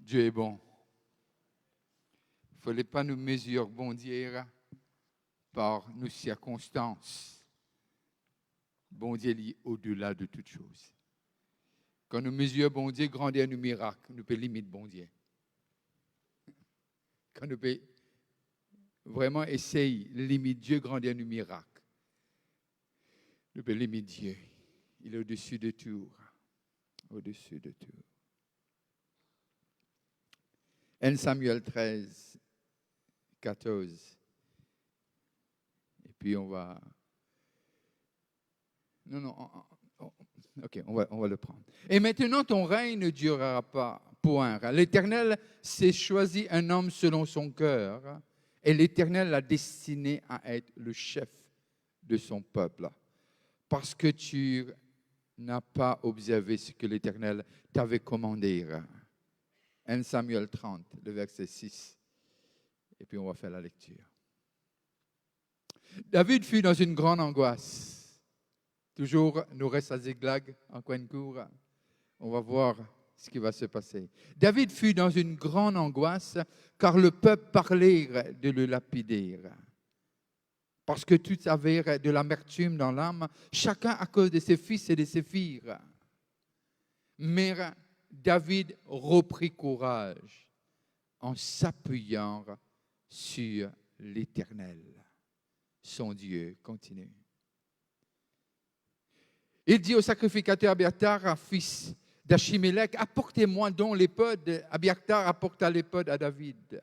Dieu est bon. Il ne fallait pas nous mesurer, bon Dieu, par nos circonstances. Bon Dieu est au-delà de toutes choses. Quand nous mesurons bon Dieu, grandeur nos miracles, nous pouvons limiter bon Dieu. Quand nous pouvons vraiment essayer de limiter Dieu, grandeur nos miracles, nous pouvons limiter Dieu. Il est au-dessus de tout. Au-dessus de tout. 1 Samuel 13, 14. Et puis on va... Non, ok, on va le prendre. Et maintenant, ton règne ne durera pas, point. L'Éternel s'est choisi un homme selon son cœur, et l'Éternel l'a destiné à être le chef de son peuple. Parce que tu n'as pas observé ce que l'Éternel t'avait commandé. 1 Samuel 30, le verset 6. Et puis on va faire la lecture. David fut dans une grande angoisse. Toujours, nous reste à Ziklag, en coin de cour. On va voir ce qui va se passer. David fut dans une grande angoisse, car le peuple parlait de le lapider. Parce que tous avaient de l'amertume dans l'âme, chacun à cause de ses fils et de ses filles. Mais David reprit courage en s'appuyant sur l'Éternel, son Dieu. Continue. Il dit au sacrificateur Abiathar, fils d'Achimélec, apportez-moi donc l'éphod. Abiathar apporta l'éphod à David.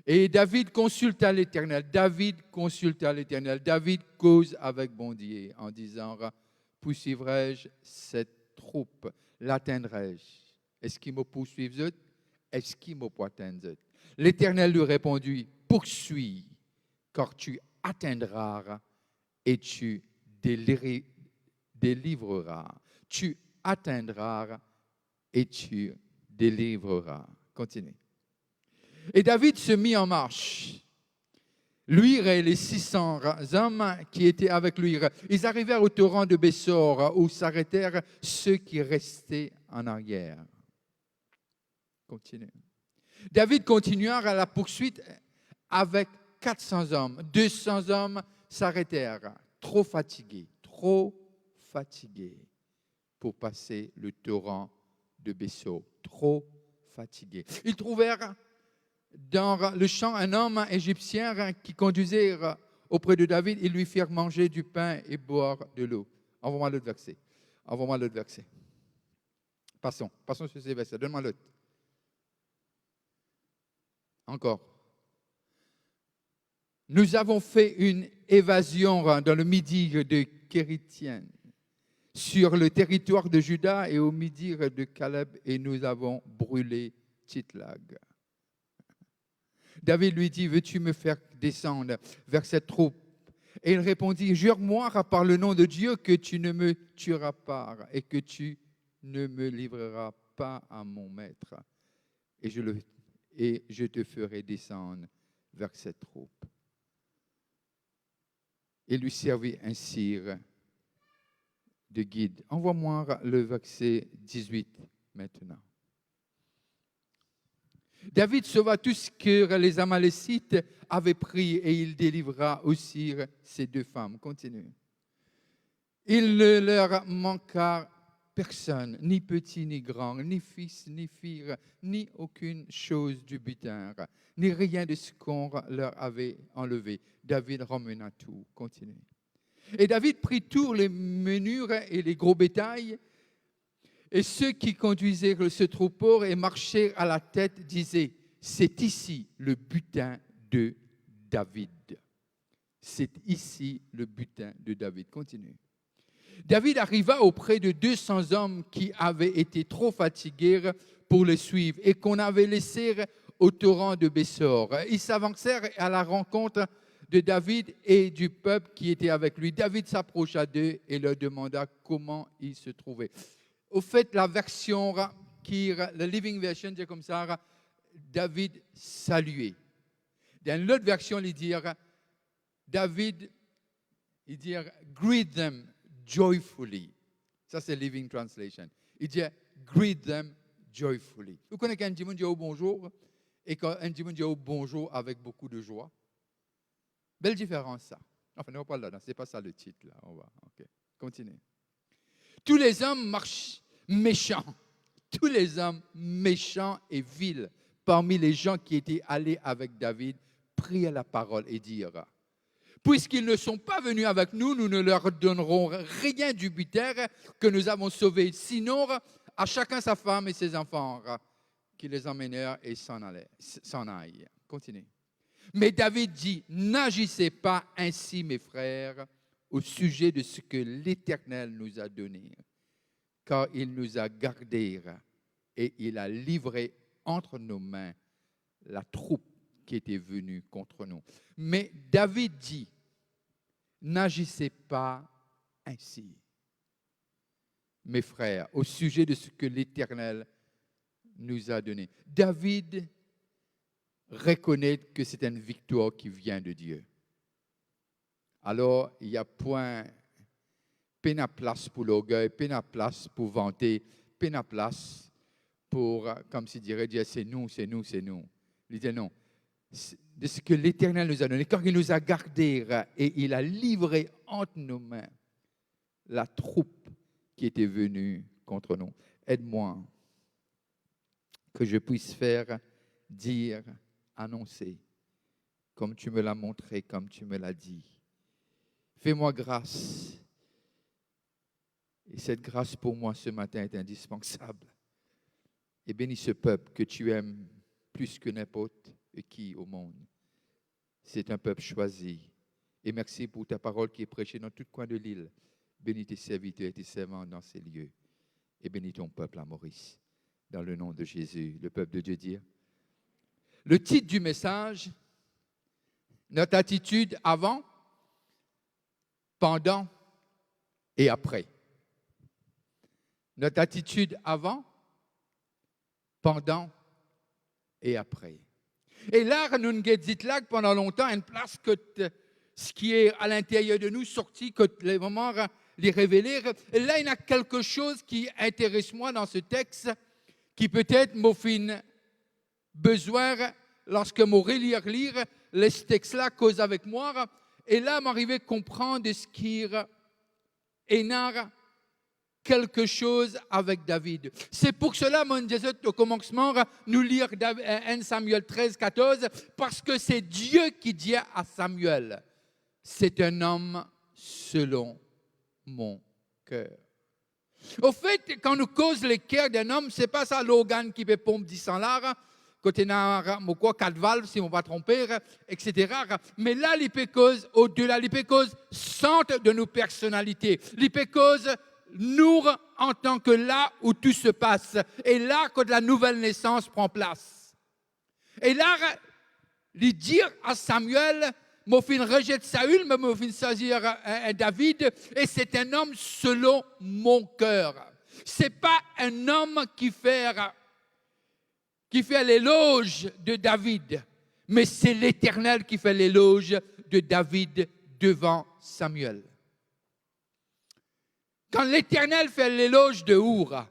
Et David consulta l'Éternel. David cause avec bon Dieu en disant, poursuivrai-je cette troupe, l'atteindrai-je? Est-ce qu'il me poursuivent? Est-ce qu'il me peut atteindre? L'Éternel lui répondit, poursuis, car tu atteindras et tu délivreras. Tu atteindras et tu délivreras. Continue. Et David se mit en marche. Lui et les 600 hommes qui étaient avec lui. Ils arrivèrent au torrent de Bessor où s'arrêtèrent ceux qui restaient en arrière. Continue. David continua à la poursuite avec 400 hommes. 200 hommes s'arrêtèrent, trop fatigués pour passer le torrent de Bessor. Trop fatigués. Ils trouvèrent dans le champ un homme égyptien qui conduisait auprès de David. Ils lui firent manger du pain et boire de l'eau. Envoie-moi l'autre verset. Passons sur ces versets. Donne-moi l'autre. Encore. Nous avons fait une évasion dans le midi de Kéritien, sur le territoire de Juda et au midi de Caleb, et nous avons brûlé Titlag. David lui dit, veux-tu me faire descendre vers cette troupe? Et il répondit, jure-moi par le nom de Dieu que tu ne me tueras pas et que tu ne me livreras pas à mon maître. Et je te ferai descendre vers cette troupe. Il lui servit un cire de guide. Envoie-moi le verset 18 maintenant. David sauva tout ce que les Amalécites avaient pris et il délivra aussi ces 2 femmes. Continue. Il ne leur manqua personne, ni petit ni grand, ni fils ni fille, ni aucune chose du butin, ni rien de ce qu'on leur avait enlevé. David ramena tout. Continue. Et David prit tous les menures et les gros bétails. Et ceux qui conduisaient ce troupeau et marchaient à la tête disaient, c'est ici le butin de David. C'est ici le butin de David. Continue. David arriva auprès de 200 hommes qui avaient été trop fatigués pour le suivre et qu'on avait laissés au torrent de Bessor. Ils s'avancèrent à la rencontre de David et du peuple qui était avec lui. David s'approcha d'eux et leur demanda comment ils se trouvaient. Au fait, la version la Living Version, c'est comme ça, David saluait. Dans l'autre version, il dit, David, il dit, greet them joyfully. Ça, c'est Living Translation. Il dit, greet them joyfully. Vous connaissez quand un dit bonjour et quand un dit bonjour avec beaucoup de joie? Belle différence, ça. Enfin, on parle là, c'est pas ça le titre, là. On va, ok, continue. Tous les hommes marchent méchants. Tous les hommes méchants et vils parmi les gens qui étaient allés avec David prirent la parole et dirent: puisqu'ils ne sont pas venus avec nous, nous ne leur donnerons rien du butin que nous avons sauvé, sinon à chacun sa femme et ses enfants, qui les emmenèrent et s'en aillent. Continue. Mais David dit: n'agissez pas ainsi, mes frères, au sujet de ce que l'Éternel nous a donné, car il nous a gardés et il a livré entre nos mains la troupe qui était venue contre nous. Mais David dit: n'agissez pas ainsi, mes frères, au sujet de ce que l'Éternel nous a donné. David reconnaît que c'est une victoire qui vient de Dieu. Alors, il n'y a point peine à place pour l'orgueil, peine à place pour vanter, peine à place pour, comme s'il dirait, dire c'est nous, c'est nous, c'est nous. Il dit non, de ce que l'Éternel nous a donné, quand il nous a gardés et il a livré entre nos mains la troupe qui était venue contre nous. Aide-moi que je puisse faire, dire, annoncer, comme tu me l'as montré, comme tu me l'as dit. Fais-moi grâce. Et cette grâce pour moi ce matin est indispensable. Et bénis ce peuple que tu aimes plus que n'importe qui au monde. C'est un peuple choisi. Et merci pour ta parole qui est prêchée dans tout coin de l'île. Bénis tes serviteurs et tes servants dans ces lieux. Et bénis ton peuple à Maurice. Dans le nom de Jésus, le peuple de Dieu dit. Le titre du message, notre attitude avant, pendant et après. Notre attitude avant, pendant et après. Et là, nous avons dit là pendant longtemps, une place que ce qui est à l'intérieur de nous sorti, que les moments les révéler. Et là, il y a quelque chose qui intéresse moi dans ce texte, qui peut-être m'a fait besoin, lorsque je relire les textes-là, cause avec moi. Et là, m'arriver à comprendre ce qui est quelque chose avec David. C'est pour cela, mon Dieu, au commencement, nous lire 1 Samuel 13, 14, parce que c'est Dieu qui dit à Samuel: c'est un homme selon mon cœur. Au fait, quand nous cause le cœur d'un homme, c'est pas ça l'organe qui peut pomper 10 $, côté n'a quoi 4 valves, si on ne va pas tromper, etc. Mais là, l'hypécose, au-delà, l'hypécose centre de nos personnalités. L'hypécose nous en tant que là où tout se passe. Et là, quand la nouvelle naissance prend place. Et là, il dit à Samuel: mon fils rejette Saül, mais mon fils choisir David, et c'est un homme selon mon cœur. Ce n'est pas un homme qui fait l'éloge de David, mais c'est l'Éternel qui fait l'éloge de David devant Samuel. Quand l'Éternel fait l'éloge de Our,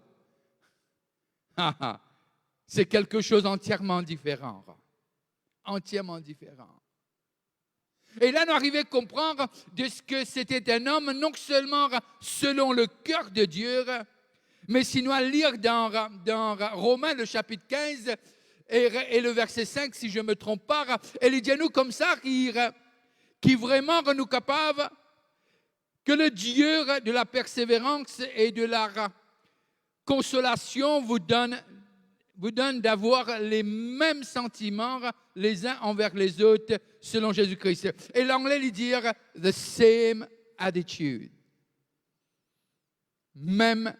c'est quelque chose entièrement différent. Entièrement différent. Et là, nous arrivons à comprendre de ce que c'était un homme, non seulement selon le cœur de Dieu, mais si nous allons lire dans Romains, le chapitre 15, et le verset 5, si je ne me trompe pas, il dit à nous comme ça, qui vraiment rend nous capables que le Dieu de la persévérance et de la consolation vous donne d'avoir les mêmes sentiments les uns envers les autres selon Jésus-Christ. Et l'anglais lui dit « the same attitude ». Même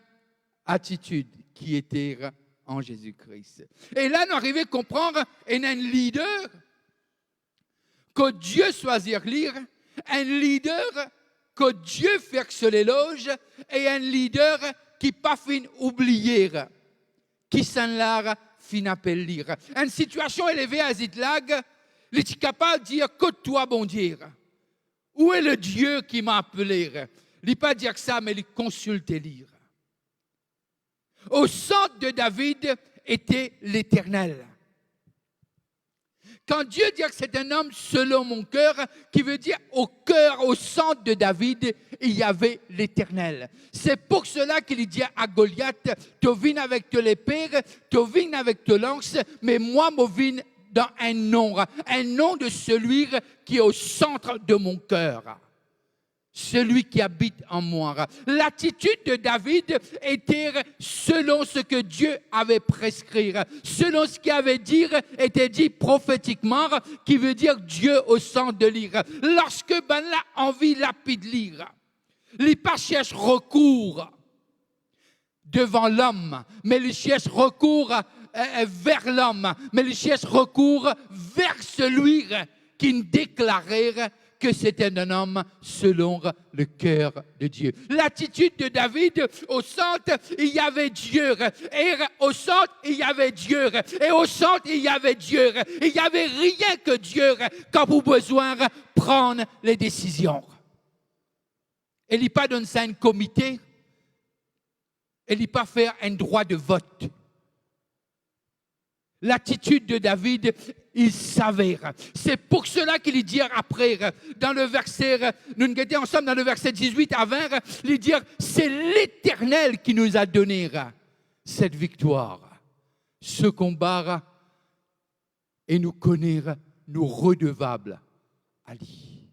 attitude qui était en Jésus-Christ. Et là, nous arrivons à comprendre un leader que Dieu choisit lire, un leader que Dieu fait sur l'éloge et un leader qui pas fin oublier, qui s'en l'a fin appelle lire. Une situation élevée à Ziklag, il est capable de dire que toi, bon Dieu, où est le Dieu qui m'a appelé? Il ne pas dire ça, mais il consulte et lire. Au centre de David était l'Éternel. Quand Dieu dit que c'est un homme selon mon cœur, qui veut dire au cœur, au centre de David, il y avait l'Éternel. C'est pour cela qu'il dit à Goliath, tu viens avec te l'épée, tu viens avec te lance, mais moi, je viens dans un nom de celui qui est au centre de mon cœur. Celui qui habite en moi. L'attitude de David était selon ce que Dieu avait prescrit, selon ce qu'il avait dit, était dit prophétiquement, qui veut dire Dieu au centre de lire. Lorsque ben là, envie lapide lire, il pas cherche recours devant l'homme, mais il cherche recours vers l'homme, mais il cherche recours vers celui qui déclarait que c'était un homme selon le cœur de Dieu. L'attitude de David, au centre, il y avait Dieu. Et au centre, il y avait Dieu. Et au centre, il y avait Dieu. Il n'y avait rien que Dieu quand vous avez besoin de prendre les décisions. Il n'est pas dans un comité. Il n'est pas faire un droit de vote. L'attitude de David, il s'avère. C'est pour cela qu'il dit après, dans le verset, nous étions ensemble dans le verset 18 à 20, il dit, c'est l'Éternel qui nous a donné cette victoire, ce combat, et nous connaître, nous redevables à lui.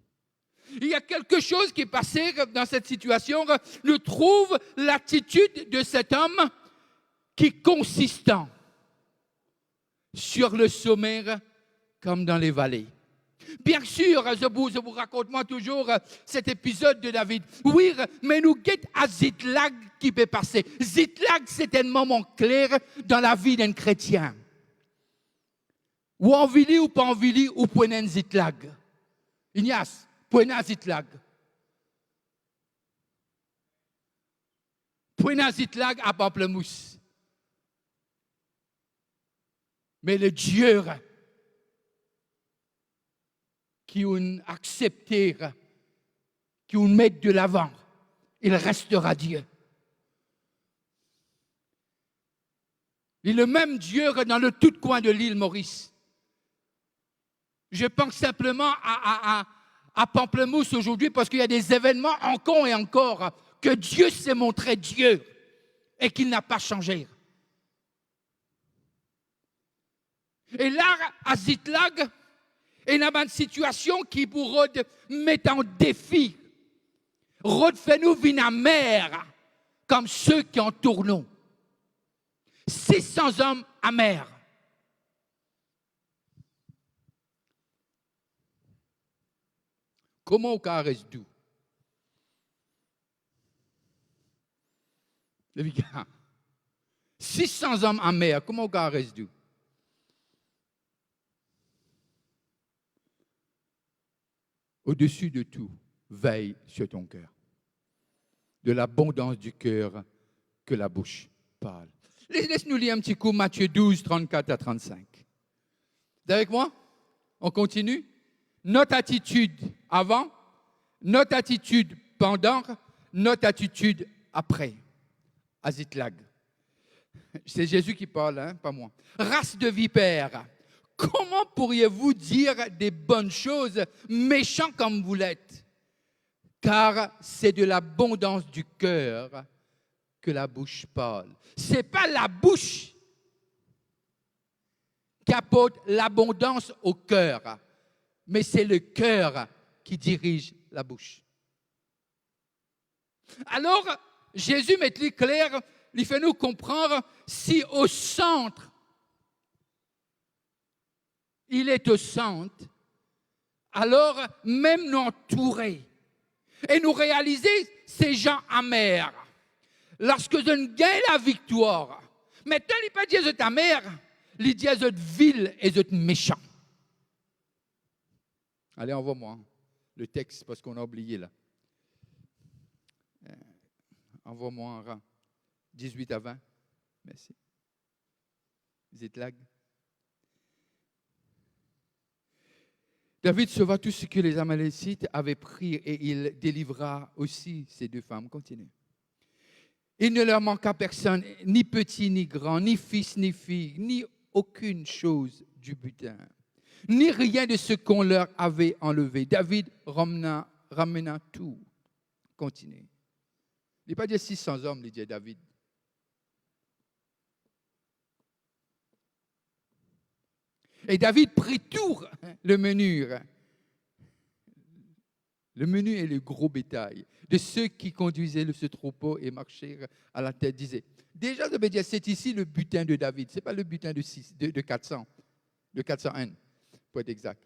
Il y a quelque chose qui est passé dans cette situation. Nous trouvons l'attitude de cet homme qui est consistant sur le sommet comme dans les vallées. Bien sûr, je vous raconte moi toujours cet épisode de David. Oui, mais nous guette à Ziklag qui peut passer. Ziklag, c'est un moment clair dans la vie d'un chrétien. Ou en vili ou pas en vili, ou point un Ziklag. Ignace, point un Ziklag. Point un Ziklag à Pamplemousse. Mais le Dieu qui ont accepté, qui ont mis de l'avant, il restera Dieu. Il est le même Dieu dans le tout coin de l'île Maurice. Je pense simplement à Pamplemousse aujourd'hui parce qu'il y a des événements encore et encore que Dieu s'est montré Dieu et qu'il n'a pas changé. Et là, à Ziklag, il y a une situation qui pour mettre en défi. Rod fait-nous vivre mer comme ceux qui en tournent. 600 hommes amers. Comment au cas reste doux? Les gars, 600 hommes amers, comment au cas reste doux? Au-dessus de tout, veille sur ton cœur. De l'abondance du cœur que la bouche parle. Laisse-nous lire un petit coup Matthieu 12, 34 à 35. Vous êtes avec moi? On continue? Notre attitude avant, notre attitude pendant, notre attitude après. À Ziklag. C'est Jésus qui parle, hein, pas moi. Race de vipères. Comment pourriez-vous dire des bonnes choses, méchants comme vous l'êtes? Car c'est de l'abondance du cœur que la bouche parle. Ce n'est pas la bouche qui apporte l'abondance au cœur, mais c'est le cœur qui dirige la bouche. Alors, Jésus met le clair, il fait nous comprendre si au centre, il est au centre, alors même nous entourer et nous réaliser ces gens amers. Lorsque je gagne la victoire, maintenant il ne pas dire que tu es amer, il dit que tu es vil et que tu es méchant. Allez, envoie-moi le texte parce qu'on a oublié là. Envoie-moi un rang. 18 à 20. Merci. Ziklag. David sauva tout ce que les Amalécites avaient pris et il délivra aussi ces deux femmes. Continue. Il ne leur manqua personne, ni petit ni grand, ni fils ni fille, ni aucune chose du butin, ni rien de ce qu'on leur avait enlevé. David ramena tout. Continue. Il n'est pas dit 600 hommes, il dit David. Et David prit tout le menu. Le menu et le gros bétail de ceux qui conduisaient ce troupeau et marchèrent à la tête, disaient. Déjà, je veux dire, c'est ici le butin de David. Ce n'est pas le butin de 400, de 401, pour être exact,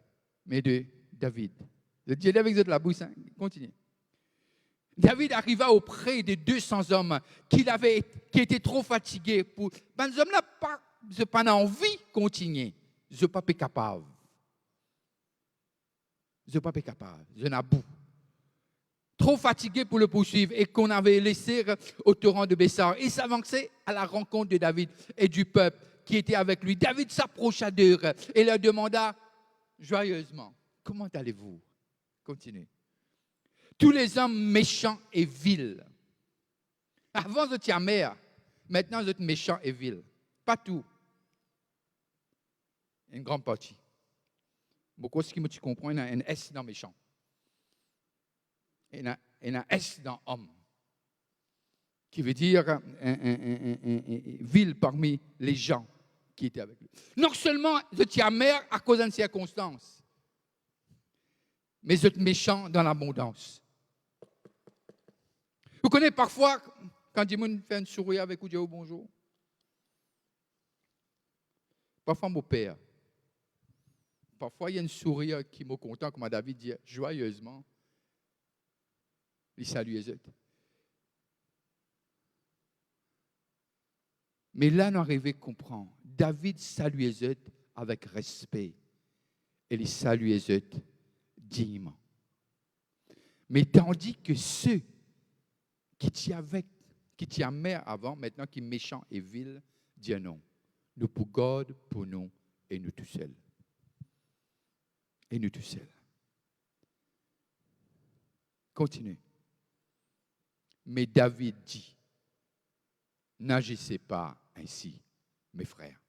mais de David. Je dis avec vous de la bouche, hein? Continuez. David arriva auprès de 200 hommes qui étaient trop fatigués. Ben, ces hommes-là, je n'ai pas envie de continuer. Je ne suis pas capable. Je ne suis pas capable. Je n'ai pas bout. Trop fatigué pour le poursuivre et qu'on avait laissé au torrent de Bessar. Il s'avançait à la rencontre de David et du peuple qui était avec lui. David s'approcha d'eux et leur demanda joyeusement, comment allez-vous? Continuez. Tous les hommes méchants et vils. Avant, vous étiez amer. Maintenant, vous êtes méchants et vils. Pas tout. Une grande partie. Beaucoup de ce que tu comprends, il y a un S dans méchant. Il y a un S dans homme. Qui veut dire vil parmi les gens qui étaient avec lui. Non seulement vous étiez amer à cause d'une circonstance, mais vous êtes méchant dans l'abondance. Vous connaissez parfois, quand Dimon fait un sourire avec vous, dire bonjour. Parfois, mon père. Parfois, il y a un sourire qui me content, comme David dit joyeusement. Il salue les autres. Mais là, nous arrivons à comprendre. David salue les autres avec respect. Et il salue les autres dignement. Mais tandis que ceux qui t'y amer avant, maintenant qui sont méchants et vils, disent non. Nous pour God, pour nous, et nous tout seuls. Et nous tout seuls. Continue. Mais David dit, n'agissez pas ainsi, mes frères.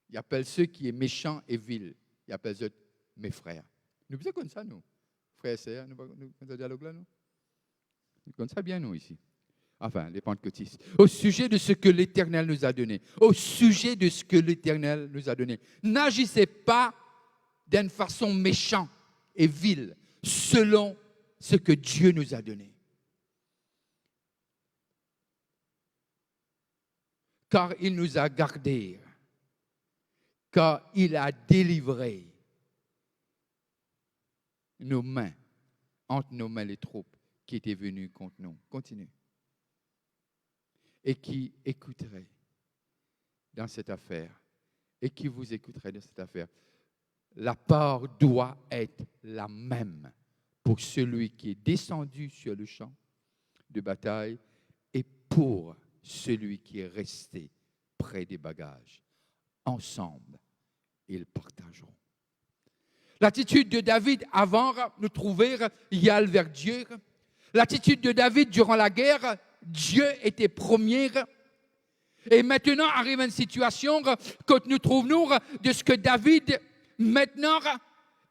Il appelle ceux qui sont méchants et vils, il appelle eux mes frères. Nous faisons comme ça, nous. Frères et sœurs, nous faisons ce dialogue-là, nous. Nous connaissons ça bien, nous, ici. Enfin, les pentecôtistes. Au sujet de ce que l'Éternel nous a donné. Au sujet de ce que l'Éternel nous a donné. N'agissez pas d'une façon méchante et vile, selon ce que Dieu nous a donné. Car il nous a gardés, car il a délivré nos mains, entre nos mains les troupes qui étaient venues contre nous. Continue. Et qui écouterait dans cette affaire, et qui vous écouterait dans cette affaire. La part doit être la même pour celui qui est descendu sur le champ de bataille et pour celui qui est resté près des bagages. Ensemble, ils partageront. L'attitude de David avant nous trouver yal vers Dieu. L'attitude de David durant la guerre, Dieu était premier. Et maintenant arrive une situation que nous trouvons de ce que David, maintenant,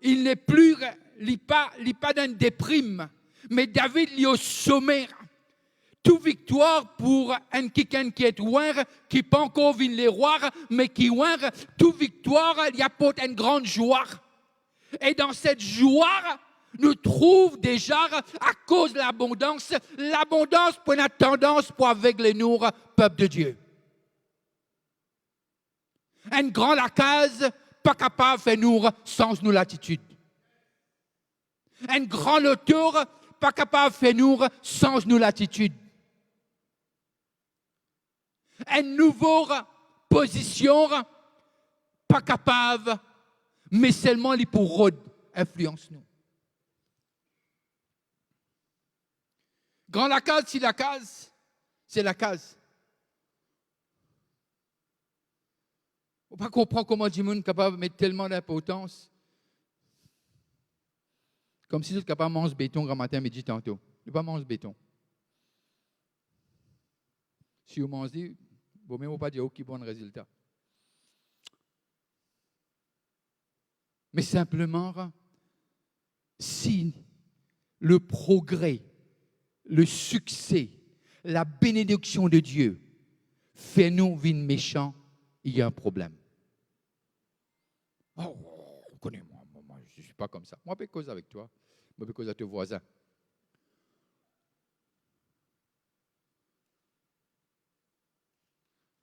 il n'est plus, il n'est pas dans une déprime, mais David il est au sommet. Toute victoire pour un quelqu'un qui est loin, qui n'est pas encore vu les rois, mais qui est loin, toute victoire, il y a pour une grande joie. Et dans cette joie, nous trouvons déjà, à cause de l'abondance pour une tendance pour aveugler nous, peuple de Dieu. Un grand lacase, pas capable de faire nous sans nous l'attitude. Un grand auteur, pas capable de faire nous sans nous l'attitude. Une nouvelle position, pas capable, mais seulement les pour influence nous. Grand la case, si la case, c'est la case. On ne peut pas comprendre comment Dieu est capable de mettre tellement d'importance. Comme si vous êtes capable de manger béton grand matin, midi tantôt. Ne pas manger béton. Sûrement, on se dit, bon, mais on ne va pas dire, OK, bon résultat. Mais simplement, si le progrès, le succès, la bénédiction de Dieu fait nous vivre méchants, il y a un problème. Oh, connais-moi, moi, je ne suis pas comme ça. Moi, je peux causer avec toi. Moi, je peux causer avec tes voisins.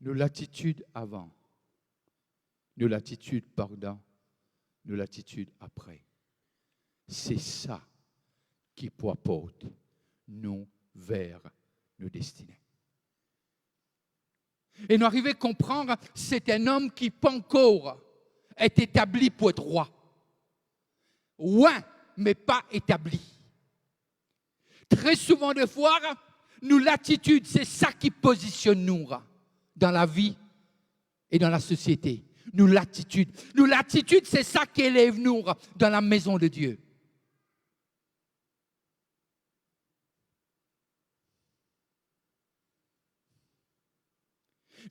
Nous l'attitude avant, nous l'attitude pendant, nous l'attitude après. C'est ça qui porte nous vers nos destinées. Et nous arrivons à comprendre, c'est un homme qui, pas encore, est établi pour être roi. Ouais, mais pas établi. Très souvent de fois, nous, l'attitude, c'est ça qui positionne nous dans la vie et dans la société. Nous, l'attitude. Nous, l'attitude, c'est ça qui élève nous dans la maison de Dieu.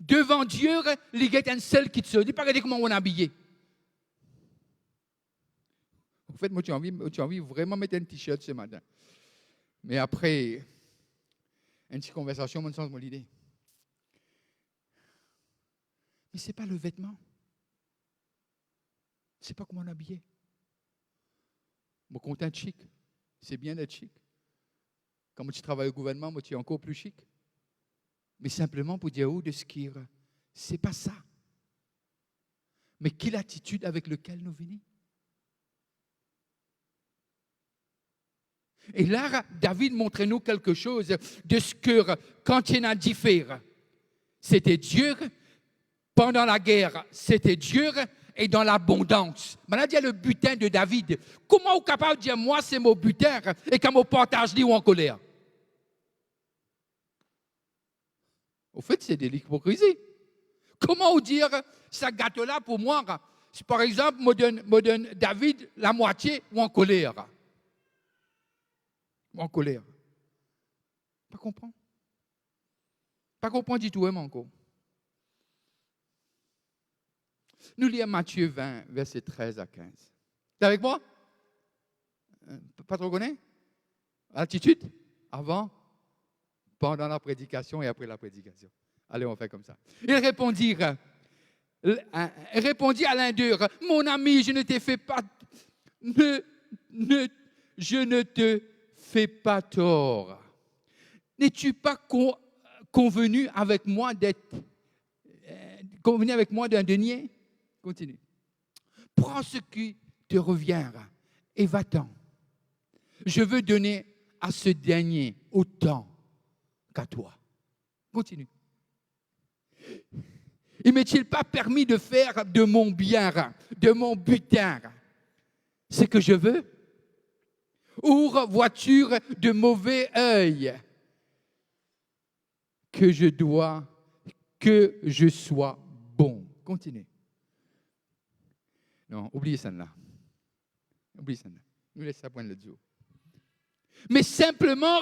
Devant Dieu, il y a un seul qui te dit, pas regarder comment on est habillé. En fait, moi, tu as envie vraiment de mettre un t-shirt ce matin. Mais après, une petite conversation, mon sens, mon idée. Mais ce n'est pas le vêtement. Ce n'est pas comment on est habillé. Moi, quand tu es chic, c'est bien d'être chic. Quand tu travailles au gouvernement, moi, tu es encore plus chic. Mais simplement pour dire, de ce qui c'est pas ça. Mais quelle attitude avec laquelle nous venons. Et là, David montre-nous quelque chose de ce que, quand il y en a différent, c'était Dieu. Pendant la guerre, c'était Dieu. Et dans l'abondance. Maintenant, il y a le butin de David. Comment vous êtes capable de dire, moi, c'est mon butin, et quand mon partage dit ou en colère? Au fait, c'est de l'hypocrisie. Comment vous dire, ça gâteau-là pour moi, si par exemple, moi donne David la moitié ou en colère? Ou en colère. Pas comprendre. Pas comprendre du tout, hein, encore. Nous lisons Matthieu 20, versets 13 à 15. T'es avec moi? Pas trop connaître? Attitude? Avant, pendant la prédication et après la prédication. Allez, on fait comme ça. Il répondit à l'un d'eux, mon ami, je ne te fais pas, je ne te fais pas tort. N'es-tu pas convenu avec moi d'un denier? Continue. Prends ce qui te revient et va-t'en. Je veux donner à ce dernier autant qu'à toi. Continue. Il ne m'est-il pas permis de faire de mon bien, de mon butin, ce que je veux? Ou vois-tu de mauvais œil que je sois bon? Continue. Non, oubliez ça là. Oubliez ça là. Nous laissons ça prendre le duo. Mais simplement,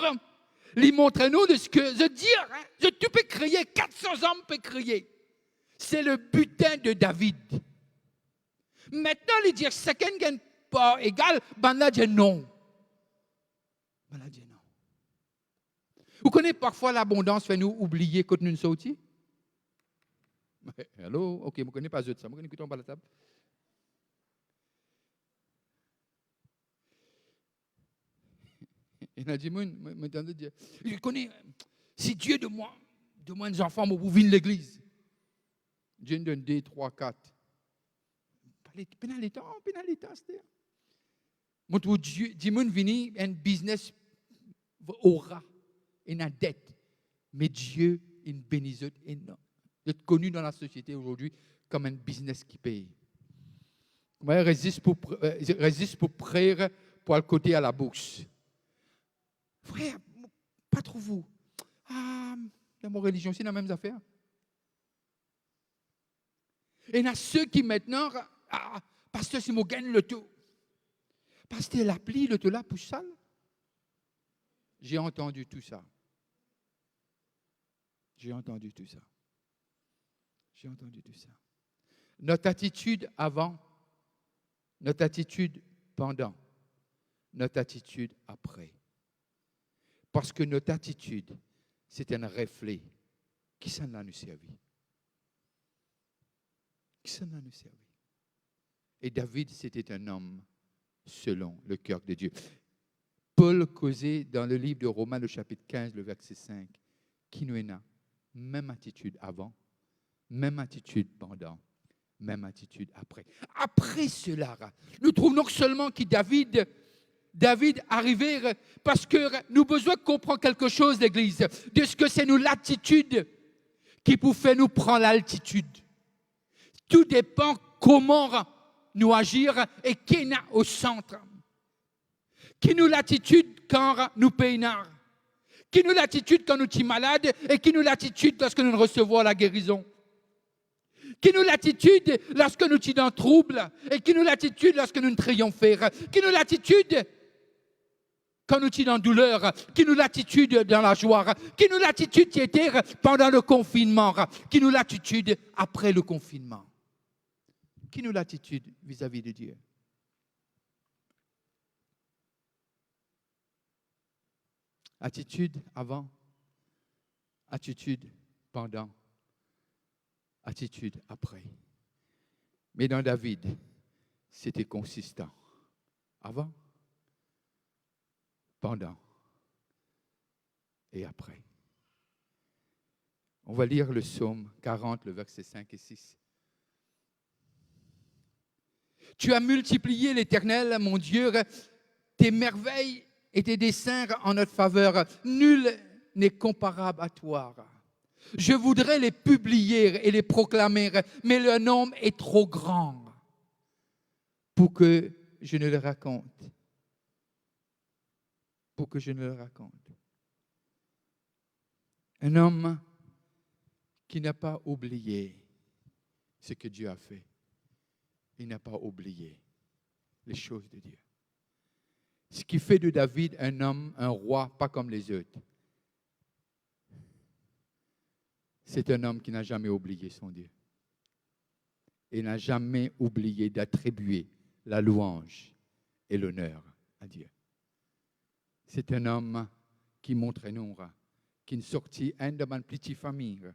lui montre-nous de ce que je dis. Tu peux crier, 400 hommes peuvent crier. C'est le butin de David. Maintenant, il dit, c'est quelqu'un n'est pas égal, ben là, dit non. Ben là, dit non. Vous connaissez parfois l'abondance fait nous oublier quand nous sommes sortis? Allô? Ok, vous ne connaissez pas ça. Vous connaissez pas la table? Il a dit, moi, je connais, si Dieu de moi des enfants, vous venez l'église. Dieu donne 2, 3, 4. Pénalité, c'est-à-dire. Moi, Dieu, dis-moi, vini un business aura, une dette. Mais Dieu, il bénit énorme. Il est connu dans la société aujourd'hui comme un business qui paye. Moi, résiste pour prier pour le côté à la bourse. Frère, pas trop vous. Dans mon religion, c'est la même affaire. Et il y a ceux qui maintenant, pasteur, si je gagne le tout. Pasteur, l'appli, le tout là, pour ça. J'ai entendu tout ça. J'ai entendu tout ça. J'ai entendu tout ça. Notre attitude avant, notre attitude pendant, notre attitude après. Parce que notre attitude, c'est un reflet. Qui s'en a nous servi? Qui s'en a nous servi? Et David, c'était un homme selon le cœur de Dieu. Paul causait dans le livre de Romains, le chapitre 15, le verset 5, qui nous est là. Même attitude avant, même attitude pendant, même attitude après. Après cela, nous trouvons non seulement que David arrivait, parce que nous avons besoin de comprendre quelque chose, l'Église, de ce que c'est nous l'attitude qui peut faire nous prendre l'altitude. Tout dépend comment nous agir et qui est au centre. Qui nous l'attitude quand nous payons, qui nous l'attitude quand nous sommes malades et qui nous l'attitude lorsque nous recevons la guérison. Qui nous l'attitude lorsque nous sommes dans le trouble et qui nous l'attitude lorsque nous triomphons. Qui nous l'attitude quand nous sommes dans la douleur, qui nous l'attitude dans la joie, qui nous l'attitude qui était pendant le confinement, qui nous l'attitude après le confinement. Qui nous l'attitude vis-à-vis de Dieu. Attitude avant, attitude pendant, attitude après. Mais dans David, c'était consistant. Avant, pendant et après. On va lire le psaume 40, le verset 5 et 6. Tu as multiplié l'Éternel, mon Dieu, tes merveilles et tes desseins en notre faveur. Nul n'est comparable à toi. Je voudrais les publier et les proclamer, mais leur nombre est trop grand pour que je ne le raconte. Pour que je ne le raconte. Un homme qui n'a pas oublié ce que Dieu a fait. Il n'a pas oublié les choses de Dieu. Ce qui fait de David un homme, un roi, pas comme les autres. C'est un homme qui n'a jamais oublié son Dieu. Et n'a jamais oublié d'attribuer la louange et l'honneur à Dieu. C'est un homme qui montre nous, qui est sorti de ma petite famille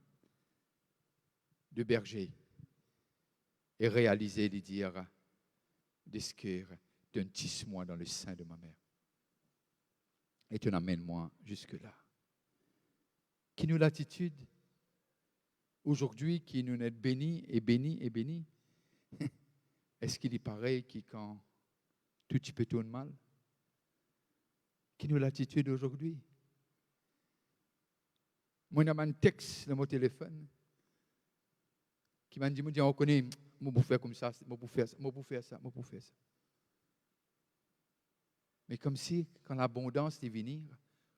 de berger et réalisé de dire de ce cœur d'un tisse-moi dans le sein de ma mère. Et tu amènes-moi jusque-là. Qui nous l'attitude aujourd'hui, qui nous est béni et béni et béni, est-ce qu'il est pareil qui quand tout petit peu tourne mal? Qui nous l'attitude aujourd'hui? Moi, j'ai un texte dans mon téléphone qui m'a dit, on connaît, moi, pour faire comme ça, moi, pour faire ça, moi, pour faire ça, moi, pour faire ça. Mais comme si, quand l'abondance est venue,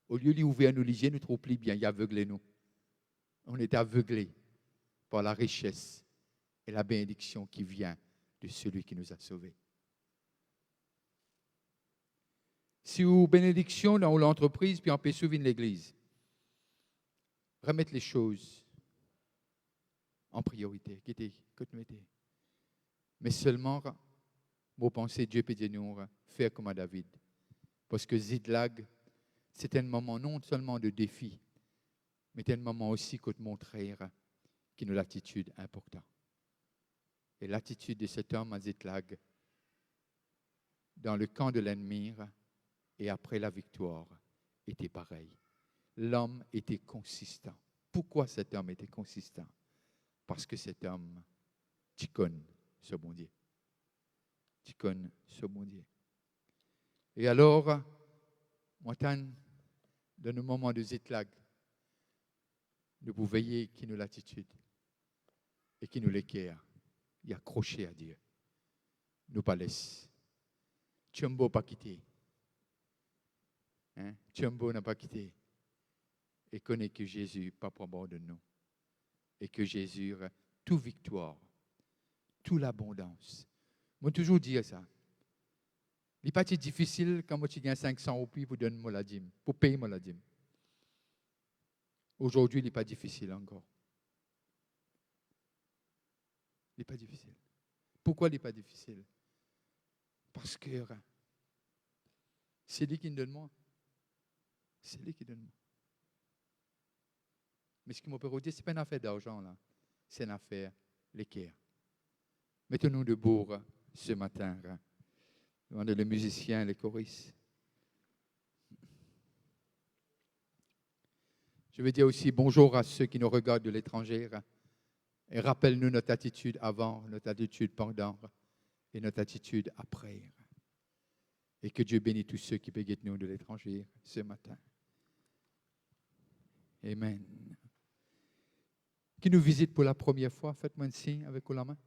au lieu d'ouvrir nos lisiers, nous trouvons plus bien, il aveuglé nous. On est aveuglés par la richesse et la bénédiction qui vient de celui qui nous a sauvés. Si vous bénédiction dans l'entreprise, puis on peut souvenir l'église, remettre les choses en priorité, mais seulement, vous pensez, Dieu peut nous faire comme à David. Parce que Ziklag, c'est un moment non seulement de défi, mais c'est un moment aussi que de montrer qu'il a une attitude importante. Et l'attitude de cet homme à Ziklag, dans le camp de l'ennemi et après la victoire, était pareille. L'homme était consistant. Pourquoi cet homme était consistant? Parce que cet homme, tu connais ce bon Dieu. Tu connais ce bon Dieu. Et alors, moi, dans le moment de Ziklag, nous pouvons veiller qui nous l'attitude et qui nous l'équerre. Il est accroché à Dieu. Nous pas laisse. Tchumbo pas quitté. Tchumbo n'a pas quitté. Et connaît que Jésus pas pour bord de nous. Et que Jésus, toute victoire, toute l'abondance. Moi, toujours dire ça. Il n'est pas difficile quand moi tu gagnes 500 roupies pour donner moi la dîme, pour payer moi la dîme. Aujourd'hui, il n'est pas difficile encore. Il n'est pas difficile. Pourquoi il n'est pas difficile? Parce que c'est lui qui me donne moi. C'est lui qui donne moi. Mais ce qui m'opère dire, ce n'est pas une affaire d'argent, là. C'est une affaire l'équerre. Mettons-nous debout ce matin. Demandez les musiciens, les choristes. Je veux dire aussi bonjour à ceux qui nous regardent de l'étranger. Et rappelle-nous notre attitude avant, notre attitude pendant et notre attitude après. Et que Dieu bénisse tous ceux qui béguent nous de l'étranger ce matin. Amen. Qui nous visite pour la première fois, faites-moi un signe avec la main.